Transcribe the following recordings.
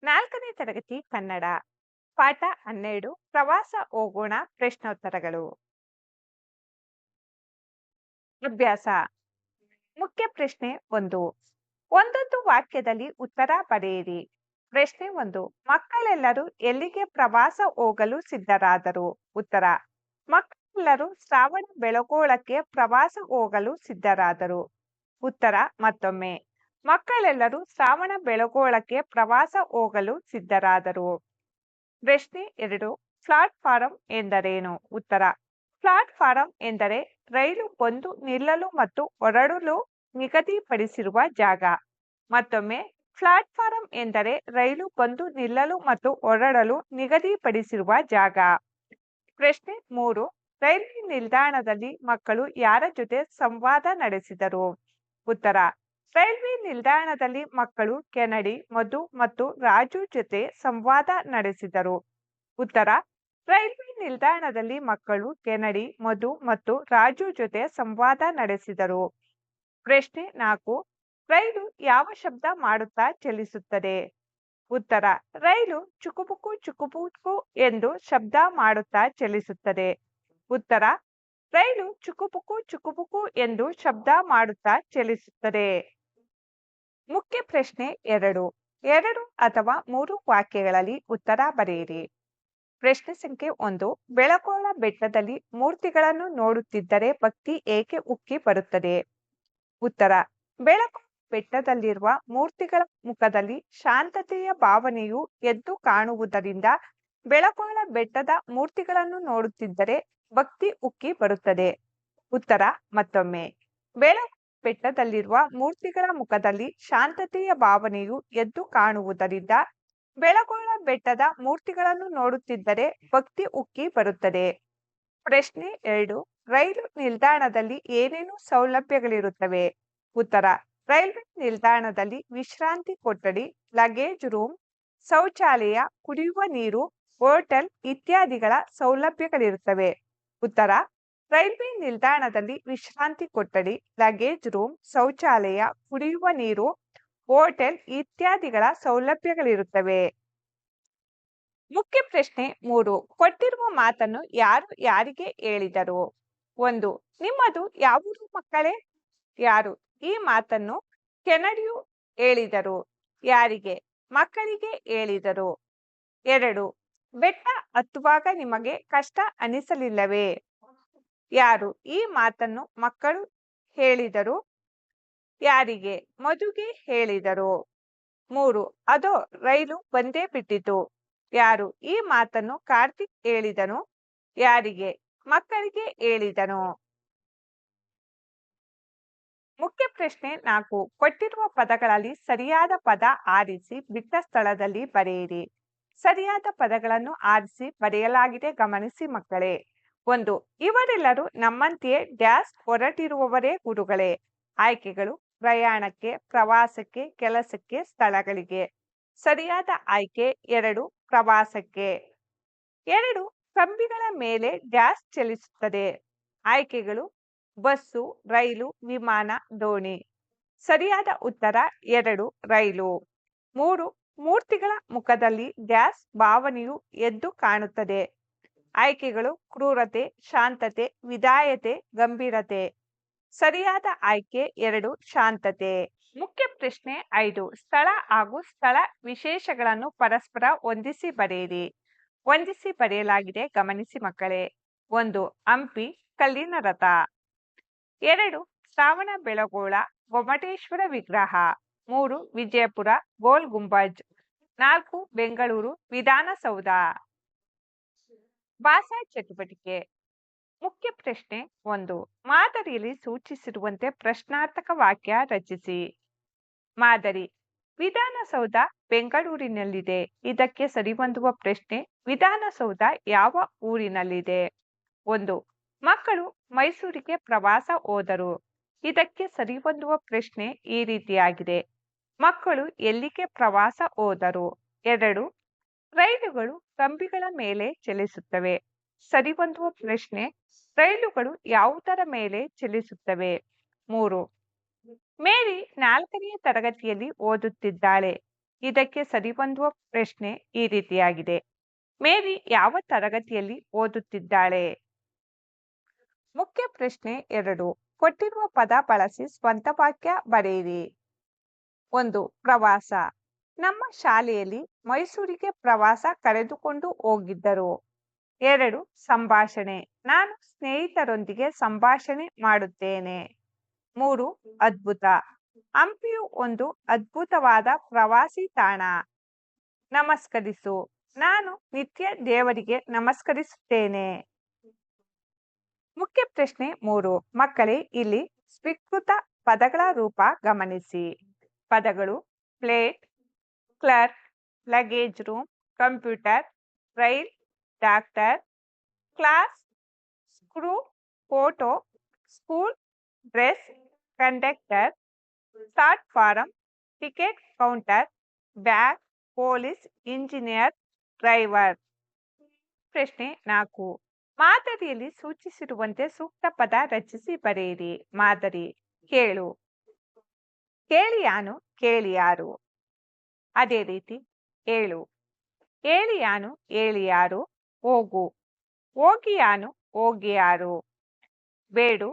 4ನೇ ತರಗತಿ ಕನ್ನಡ ಪಾಠ 12 ಪ್ರವಾಸ ಹೋಗೋಣ ಪ್ರಶ್ನೋತ್ತರಗಳು. ಅಭ್ಯಾಸ. ಮುಖ್ಯ ಪ್ರಶ್ನೆ 1. ಒಂದೊಂದು ವಾಕ್ಯದಲ್ಲಿ ಉತ್ತರ ಬರೆಯಿರಿ. ಪ್ರಶ್ನೆ 1. ಮಕ್ಕಳೆಲ್ಲರೂ ಎಲ್ಲಿಗೆ ಪ್ರವಾಸ ಹೋಗಲು ಸಿದ್ಧರಾದರು? ಉತ್ತರ: ಮಕ್ಕಳೆಲ್ಲರೂ ಶ್ರಾವಣ ಬೆಳಗೊಳಕ್ಕೆ ಪ್ರವಾಸ ಹೋಗಲು ಸಿದ್ಧರಾದರು. ಉತ್ತರ ಮತ್ತೊಮ್ಮೆ: ಮಕ್ಕಳೆಲ್ಲರೂ ಶ್ರಾವಣ ಬೆಳಗೊಳಕ್ಕೆ ಪ್ರವಾಸ ಹೋಗಲು ಸಿದ್ಧರಾದರು. ಪ್ರಶ್ನೆ 2. ಪ್ಲಾಟ್ಫಾರಂ ಎಂದರೇನು? ಉತ್ತರ: ಪ್ಲಾಟ್ಫಾರಂ ಎಂದರೆ ರೈಲು ಬಂದು ನಿಲ್ಲಲು ಮತ್ತು ಹೊರಡಲು ನಿಗದಿಪಡಿಸಿರುವ ಜಾಗ. ಮತ್ತೊಮ್ಮೆ: ಪ್ಲಾಟ್ಫಾರಂ ಎಂದರೆ ರೈಲು ಬಂದು ನಿಲ್ಲಲು ಮತ್ತು ಹೊರಡಲು ನಿಗದಿಪಡಿಸಿರುವ ಜಾಗ. ಪ್ರಶ್ನೆ 3. ರೈಲ್ವೆ ನಿಲ್ದಾಣದಲ್ಲಿ ಮಕ್ಕಳು ಯಾರ ಜೊತೆ ಸಂವಾದ ನಡೆಸಿದರು? ಉತ್ತರ: ರೈಲ್ವೆ ನಿಲ್ದಾಣದಲ್ಲಿ ಮಕ್ಕಳು ಕೆನಡಿ, ಮಧು ಮತ್ತು ರಾಜು ಜೊತೆ ಸಂವಾದ ನಡೆಸಿದರು. ಉತ್ತರ: ರೈಲ್ವೆ ನಿಲ್ದಾಣದಲ್ಲಿ ಮಕ್ಕಳು ಕೆನಡಿ, ಮಧು ಮತ್ತು ರಾಜು ಜೊತೆ ಸಂವಾದ ನಡೆಸಿದರು. ಪ್ರಶ್ನೆ 4. ರೈಲು ಯಾವ ಶಬ್ದ ಮಾಡುತ್ತಾ ಚಲಿಸುತ್ತದೆ? ಉತ್ತರ: ರೈಲು ಚುಕುಬುಕು ಚುಕುಬುಕು ಎಂದು ಶಬ್ದ ಮಾಡುತ್ತಾ ಚಲಿಸುತ್ತದೆ. ಉತ್ತರ: ರೈಲು ಚುಕುಬುಕು ಚುಕುಬುಕು ಎಂದು ಶಬ್ದ ಮಾಡುತ್ತಾ ಚಲಿಸುತ್ತದೆ. ಮುಖ್ಯ ಪ್ರಶ್ನೆ 2. 2 ಅಥವಾ 3 ವಾಕ್ಯಗಳಲ್ಲಿ ಉತ್ತರ ಬರೆಯಿರಿ. ಪ್ರಶ್ನೆ ಸಂಖ್ಯೆ 1. ಬೆಳಗೊಳ ಬೆಟ್ಟದಲ್ಲಿ ಮೂರ್ತಿಗಳನ್ನು ನೋಡುತ್ತಿದ್ದರೆ ಭಕ್ತಿ ಏಕೆ ಉಕ್ಕಿ ಬರುತ್ತದೆ? ಉತ್ತರ: ಬೆಳಗೊಳ ಬೆಟ್ಟದಲ್ಲಿರುವ ಮೂರ್ತಿಗಳ ಮುಖದಲ್ಲಿ ಶಾಂತತೆಯ ಭಾವನೆಯು ಎದ್ದು ಕಾಣುವುದರಿಂದ ಬೆಳಗೊಳ ಬೆಟ್ಟದ ಮೂರ್ತಿಗಳನ್ನು ನೋಡುತ್ತಿದ್ದರೆ ಭಕ್ತಿ ಉಕ್ಕಿ ಬರುತ್ತದೆ. ಉತ್ತರ ಮತ್ತೊಮ್ಮೆ: ಬೆಳಗೊಳ ಬೆಟ್ಟದಲ್ಲಿರುವ ಮೂರ್ತಿಗಳ ಮುಖದಲ್ಲಿ ಶಾಂತತೆಯ ಭಾವನೆಯು ಎದ್ದು ಕಾಣುವುದರಿಂದ ಬೆಳಗೊಳ ಬೆಟ್ಟದ ಮೂರ್ತಿಗಳನ್ನು ನೋಡುತ್ತಿದ್ದರೆ ಭಕ್ತಿ ಉಕ್ಕಿ ಬರುತ್ತದೆ. ಪ್ರಶ್ನೆ 2. ರೈಲು ನಿಲ್ದಾಣದಲ್ಲಿ ಏನೇನು ಸೌಲಭ್ಯಗಳಿರುತ್ತವೆ? ಉತ್ತರ: ರೈಲ್ವೆ ನಿಲ್ದಾಣದಲ್ಲಿ ವಿಶ್ರಾಂತಿ ಕೊಠಡಿ, ಲಗೇಜ್ ರೂಮ್, ಶೌಚಾಲಯ, ಕುಡಿಯುವ ನೀರು, ಹೋಟೆಲ್ ಇತ್ಯಾದಿಗಳ ಸೌಲಭ್ಯಗಳಿರುತ್ತವೆ. ಉತ್ತರ: ರೈಲ್ವೆ ನಿಲ್ದಾಣದಲ್ಲಿ ವಿಶ್ರಾಂತಿ ಕೊಠಡಿ, ಲಗೇಜ್ ರೂಮ್, ಶೌಚಾಲಯ, ಕುಡಿಯುವ ನೀರು, ಹೋಟೆಲ್ ಇತ್ಯಾದಿಗಳ ಸೌಲಭ್ಯಗಳಿರುತ್ತವೆ. ಮುಖ್ಯ ಪ್ರಶ್ನೆ 3. ಕೊಟ್ಟಿರುವ ಮಾತನ್ನು ಯಾರು ಯಾರಿಗೆ ಹೇಳಿದರು? 1. ನಿಮ್ಮದು ಯಾವೂರು ಮಕ್ಕಳೇ? ಯಾರು ಈ ಮಾತನ್ನು ಕೆನಡಿಯು ಹೇಳಿದರು? ಯಾರಿಗೆ? ಮಕ್ಕಳಿಗೆ ಹೇಳಿದರು. 2. ಬೆಟ್ಟ ಹತ್ತುವಾಗ ನಿಮಗೆ ಕಷ್ಟ ಅನಿಸಲಿಲ್ಲವೇ? ಯಾರು ಈ ಮಾತನ್ನು ಮಕ್ಕಳು ಹೇಳಿದರು? ಯಾರಿಗೆ? ಮಧುಗೆ ಹೇಳಿದರು. 3. ಅದೋ ರೈಲು ಬಂದೇ ಬಿಟ್ಟಿತು. ಯಾರು ಈ ಮಾತನ್ನು ಕಾರ್ತಿಕ್ ಹೇಳಿದನು? ಯಾರಿಗೆ? ಮಕ್ಕಳಿಗೆ ಹೇಳಿದನು. ಮುಖ್ಯ ಪ್ರಶ್ನೆ 4. ಕೊಟ್ಟಿರುವ ಪದಗಳಲ್ಲಿ ಸರಿಯಾದ ಪದ ಆರಿಸಿ ಬಿಟ್ಟ ಸ್ಥಳದಲ್ಲಿ ಬರೆಯಿರಿ. ಸರಿಯಾದ ಪದಗಳನ್ನು ಆರಿಸಿ ಬರೆಯಲಾಗಿದೆ, ಗಮನಿಸಿ ಮಕ್ಕಳೇ. 1. ಇವರೆಲ್ಲರೂ ನಮ್ಮಂತೆಯೇ ಡ್ಯಾಶ್ ಹೊರಟಿರುವವರೇ ಗುರುಗಳೇ. ಆಯ್ಕೆಗಳು: ಪ್ರಯಾಣಕ್ಕೆ, ಪ್ರವಾಸಕ್ಕೆ, ಕೆಲಸಕ್ಕೆ, ಸ್ಥಳಗಳಿಗೆ. ಸರಿಯಾದ ಆಯ್ಕೆ 2. ಪ್ರವಾಸಕ್ಕೆ. 2. ಕಂಬಿಗಳ ಮೇಲೆ ಡ್ಯಾಶ್ ಚಲಿಸುತ್ತದೆ. ಆಯ್ಕೆಗಳು: ಬಸ್ಸು, ರೈಲು, ವಿಮಾನ, ದೋಣಿ. ಸರಿಯಾದ ಉತ್ತರ 2. ರೈಲು. 3. ಮೂರ್ತಿಗಳ ಮುಖದಲ್ಲಿ ಡ್ಯಾಶ್ ಭಾವನೆಯು ಎದ್ದು ಕಾಣುತ್ತದೆ. ಆಯ್ಕೆಗಳು: ಕ್ರೂರತೆ, ಶಾಂತತೆ, ವಿದಾಯತೆ, ಗಂಭೀರತೆ. ಸರಿಯಾದ ಆಯ್ಕೆ 2. ಶಾಂತತೆ. ಮುಖ್ಯ ಪ್ರಶ್ನೆ 5. ಸ್ಥಳ ಹಾಗೂ ಸ್ಥಳ ವಿಶೇಷಗಳನ್ನು ಪರಸ್ಪರ ಹೊಂದಿಸಿ ಬರೆಯಿರಿ. ಹೊಂದಿಸಿ ಬರೆಯಲಾಗಿದೆ, ಗಮನಿಸಿ ಮಕ್ಕಳೇ. 1. ಹಂಪಿ ಕಲ್ಲಿನ ರಥ. 2. ಶ್ರಾವಣ ಬೆಳಗೊಳ ಗೊಮ್ಮಟೇಶ್ವರ ವಿಗ್ರಹ. 3. ವಿಜಯಪುರ ಗೋಲ್ ಗುಂಬಜ್. 4. ಬೆಂಗಳೂರು ವಿಧಾನಸೌಧ. ಭಾಷಾ ಚಟುವಟಿಕೆ. ಮುಖ್ಯ ಪ್ರಶ್ನೆ 1. ಮಾದರಿಯಲ್ಲಿ ಸೂಚಿಸಿರುವಂತೆ ಪ್ರಶ್ನಾರ್ಥಕ ವಾಕ್ಯ ರಚಿಸಿ. ಮಾದರಿ: ವಿಧಾನಸೌಧ ಬೆಂಗಳೂರಿನಲ್ಲಿದೆ. ಇದಕ್ಕೆ ಸರಿಹೊಂದುವ ಪ್ರಶ್ನೆ: ವಿಧಾನಸೌಧ ಯಾವ ಊರಿನಲ್ಲಿದೆ? 1. ಮಕ್ಕಳು ಮೈಸೂರಿಗೆ ಪ್ರವಾಸ ಹೋದರು. ಇದಕ್ಕೆ ಸರಿಹೊಂದುವ ಪ್ರಶ್ನೆ ಈ ರೀತಿಯಾಗಿದೆ: ಮಕ್ಕಳು ಎಲ್ಲಿಗೆ ಪ್ರವಾಸ ಹೋದರು? 2. ರೈಲುಗಳು ಕಂಬಿಗಳ ಮೇಲೆ ಚಲಿಸುತ್ತವೆ. ಸರಿಹೊಂದುವ ಪ್ರಶ್ನೆ: ರೈಲುಗಳು ಯಾವುದರ ಮೇಲೆ ಚಲಿಸುತ್ತವೆ? 3. ಮೇರಿ 4ನೇ ತರಗತಿಯಲ್ಲಿ ಓದುತ್ತಿದ್ದಾಳೆ. ಇದಕ್ಕೆ ಸರಿಹೊಂದುವ ಪ್ರಶ್ನೆ ಈ ರೀತಿಯಾಗಿದೆ. ಮೇರಿ ಯಾವ ತರಗತಿಯಲ್ಲಿ ಓದುತ್ತಿದ್ದಾಳೆ? ಮುಖ್ಯ ಪ್ರಶ್ನೆ 2. ಕೊಟ್ಟಿರುವ ಪದ ಬಳಸಿ ಸ್ವಂತ ವಾಕ್ಯ ಬರೆಯಿರಿ. 1. ಪ್ರವಾಸ. ನಮ್ಮ ಶಾಲೆಯಲ್ಲಿ ಮೈಸೂರಿಗೆ ಪ್ರವಾಸ ಕರೆದುಕೊಂಡು ಹೋಗಿದ್ದರು. 2. ಸಂಭಾಷಣೆ. ನಾನು ಸ್ನೇಹಿತರೊಂದಿಗೆ ಸಂಭಾಷಣೆ ಮಾಡುತ್ತೇನೆ. 3. ಅದ್ಭುತ. ಹಂಪಿಯು ಒಂದು ಅದ್ಭುತವಾದ ಪ್ರವಾಸಿ ತಾಣ. ನಮಸ್ಕರಿಸು. ನಾನು ನಿತ್ಯ ದೇವರಿಗೆ ನಮಸ್ಕರಿಸುತ್ತೇನೆ. ಮುಖ್ಯ ಪ್ರಶ್ನೆ 3. ಮಕ್ಕಳೇ, ಇಲ್ಲಿ ಸ್ವೀಕೃತ ಪದಗಳ ರೂಪ ಗಮನಿಸಿ. ಪದಗಳು: plate, clerk, luggage room, computer, rail, doctor, class, screw, photo, school, dress, conductor, platform, ticket counter, bag, police, engineer, driver. ಪ್ರಶ್ನೆ 4. ಮಾದರಿಯಲ್ಲಿ ಸೂಚಿಸಿರುವಂತೆ ಸೂಕ್ತ ಪದ ರಚಿಸಿ ಬರೆಯಿರಿ. ಮಾದರಿ: ಕೇಳು. ಕೇಳಿಯಾನು, ಕೇಳಿಯಾರು. ಅದೇ ರೀತಿ ಏಳು. ಏಳಿಯಾನು, ಏಳಿಯಾರು. ಹೋಗು. ಹೋಗಿಯಾನು, ಹೋಗಿಯಾರು. ಬೇಡು.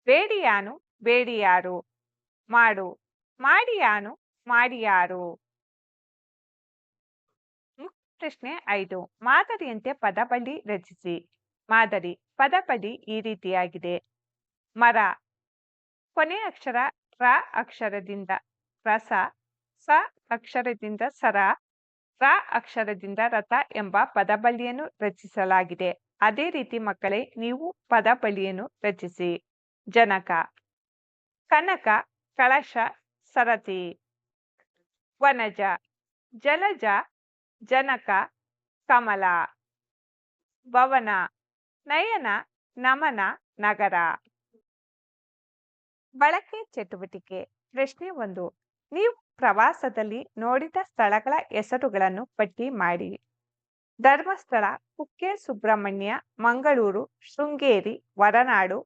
ಬೇಡಿಯಾನು, ಬೇಡಿಯಾರು. ಮಾಡು. ಮಾಡಿಯಾನು, ಮಾಡಿಯಾರು. ಪ್ರಶ್ನೆ 5. ಮಾದರಿಯಂತೆ ಪದಬಳ್ಳಿ ರಚಿಸಿ. ಮಾದರಿ ಪದಬಳ್ಳಿ ಈ ರೀತಿಯಾಗಿದೆ. ಮರ. ಕೊನೆ ಅಕ್ಷರ ರ ಅಕ್ಷರದಿಂದ ರಸ, ಸ ಅಕ್ಷರದಿಂದ ಸರ, ರ ಅಕ್ಷರದಿಂದ ರಥ ಎಂಬ ಪದಬಳ್ಳಿಯನ್ನು ರಚಿಸಲಾಗಿದೆ. ಅದೇ ರೀತಿ ಮಕ್ಕಳೇ, ನೀವು ಪದಬಳ್ಳಿಯನ್ನು ರಚಿಸಿ. ಜನಕ. ಕನಕ, ಕಳಶ, ಸರತಿ. ವನಜ. ಜಲಜ, ಜನಕ, ಕಮಲ. ಭವನ. ನಯನ, ನಮನ, ನಗರ. ಬಳಕೆ ಚಟುವಟಿಕೆ. ಪ್ರಶ್ನೆ 1. ನೀವು ಪ್ರವಾಸದಲ್ಲಿ ನೋಡಿದ ಸ್ಥಳಗಳ ಹೆಸರುಗಳನ್ನು ಪಟ್ಟಿ ಮಾಡಿ. ಧರ್ಮಸ್ಥಳ, ಕುಕ್ಕೆ ಸುಬ್ರಹ್ಮಣ್ಯ, ಮಂಗಳೂರು, ಶೃಂಗೇರಿ, ಹೊರನಾಡು,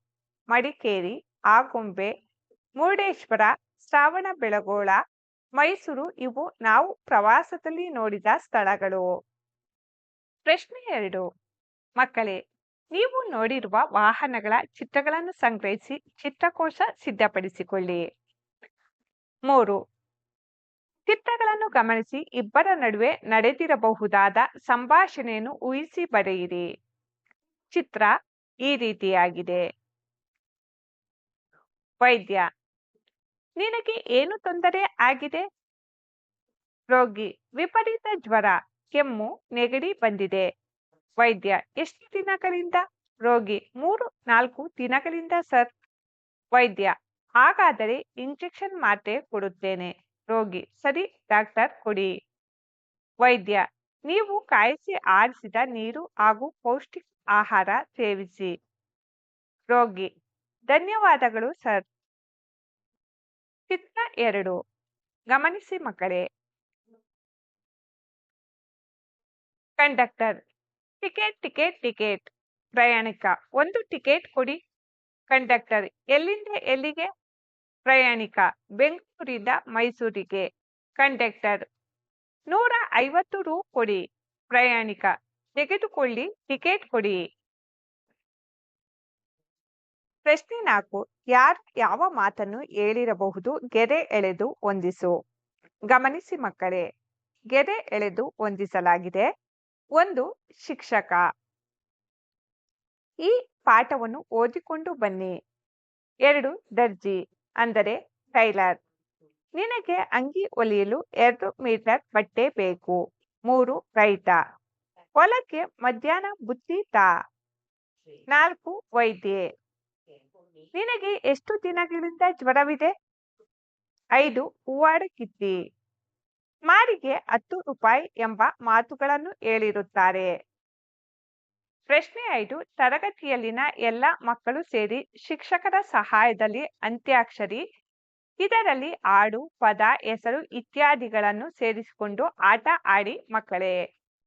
ಮಡಿಕೇರಿ, ಆಗುಂಬೆ, ಮುರುಡೇಶ್ವರ, ಶ್ರವಣಬೆಳಗೊಳ, ಮೈಸೂರು ಇವು ನಾವು ಪ್ರವಾಸದಲ್ಲಿ ನೋಡಿದ ಸ್ಥಳಗಳು. ಪ್ರಶ್ನೆ 2. ಮಕ್ಕಳೇ, ನೀವು ನೋಡಿರುವ ವಾಹನಗಳ ಚಿತ್ರಗಳನ್ನು ಸಂಗ್ರಹಿಸಿ ಚಿತ್ರಕೋಶ ಸಿದ್ಧಪಡಿಸಿಕೊಳ್ಳಿ. 3. ಚಿತ್ರಗಳನ್ನು ಗಮನಿಸಿ ಇಬ್ಬರ ನಡುವೆ ನಡೆದಿರಬಹುದಾದ ಸಂಭಾಷಣೆಯನ್ನು ಊಹಿಸಿ ಬರೆಯಿರಿ. ಚಿತ್ರ ಈ ರೀತಿಯಾಗಿದೆ. ವೈದ್ಯ: ನಿನಗೆ ಏನು ತೊಂದರೆ ಆಗಿದೆ? ರೋಗಿ: ವಿಪರೀತ ಜ್ವರ, ಕೆಮ್ಮು, ನೆಗಡಿ ಬಂದಿದೆ. ವೈದ್ಯ: ಎಷ್ಟು ದಿನಗಳಿಂದ? ರೋಗಿ: 3-4 ದಿನಗಳಿಂದ ಸರ್. ವೈದ್ಯ: ಹಾಗಾದರೆ ಇಂಜೆಕ್ಷನ್ ಮಾತ್ರೆ ಕೊಡುತ್ತೇನೆ. ರೋಗಿ: ಸರಿ ಡಾಕ್ಟರ್, ಕೊಡಿ. ವೈದ್ಯ: ನೀವು ಕಾಯಿಸಿ ಆರಿಸಿದ ನೀರು ಹಾಗೂ ಪೌಷ್ಟಿಕ ಆಹಾರ ಸೇವಿಸಿ. ರೋಗಿ: ಧನ್ಯವಾದಗಳು ಸರ್. ಚಿತ್ರ 2. ಗಮನಿಸಿ ಮಕ್ಕಳೇ. Conductor: ticket ticket ticket. ಪ್ರಯಾಣಿಕ: ಒಂದು ಟಿಕೆಟ್ ಕೊಡಿ. ಕಂಡಕ್ಟರ್: ಎಲ್ಲಿಂದ ಎಲ್ಲಿಗೆ? ಪ್ರಯಾಣಿಕ: ಬೆಂಗಳೂರಿಂದ ಮೈಸೂರಿಗೆ. ಕಂಡಕ್ಟರ್: 150 ರು ಕೊಡಿ. ಪ್ರಯಾಣಿಕ: ತೆಗೆದುಕೊಳ್ಳಿ, ಟಿಕೆಟ್ ಕೊಡಿ. ಪ್ರಶ್ನೆ 4. ಯಾರು ಯಾವ ಮಾತನ್ನು ಹೇಳಿರಬಹುದು? ಗೆರೆ ಎಳೆದು ಹೊಂದಿಸು. ಗಮನಿಸಿ ಮಕ್ಕಳೇ. ಗೆರೆ ಎಳೆದು ಹೊಂದಿಸಲಾಗಿದೆ. 1. ಶಿಕ್ಷಕ: ಈ ಪಾಠವನ್ನು ಓದಿಕೊಂಡು ಬನ್ನಿ. 2. ದರ್ಜಿ ಅಂದರೆ ಟೈಲರ್: ನಿನಗೆ ಅಂಗಿ ಹೊಲಿಯಲು 2 ಮೀಟರ್ ಬಟ್ಟೆ ಬೇಕು. 3. ರೈತ: ಹೊಲಕ್ಕೆ ಮಧ್ಯಾಹ್ನ ಬುತ್ತಿ ತಾ. 4. ವೈದ್ಯೆ: ನಿನಗೆ ಎಷ್ಟು ದಿನಗಳಿಂದ ಜ್ವರವಿದೆ? 5. ಹೂವಾಡ ಕಿತ್ತಿ: ಮಾರಿಗೆ 10 ರೂಪಾಯಿ ಎಂಬ ಮಾತುಗಳನ್ನು ಹೇಳಿರುತ್ತಾರೆ. ಪ್ರಶ್ನೆ 5. ತರಗತಿಯಲ್ಲಿನ ಎಲ್ಲ ಮಕ್ಕಳು ಸೇರಿ ಶಿಕ್ಷಕರ ಸಹಾಯದಲ್ಲಿ ಅಂತ್ಯಾಕ್ಷರಿ, ಇದರಲ್ಲಿ ಹಾಡು, ಪದ, ಹೆಸರು ಇತ್ಯಾದಿಗಳನ್ನು ಸೇರಿಸಿಕೊಂಡು ಆಟ ಆಡಿ ಮಕ್ಕಳೇ.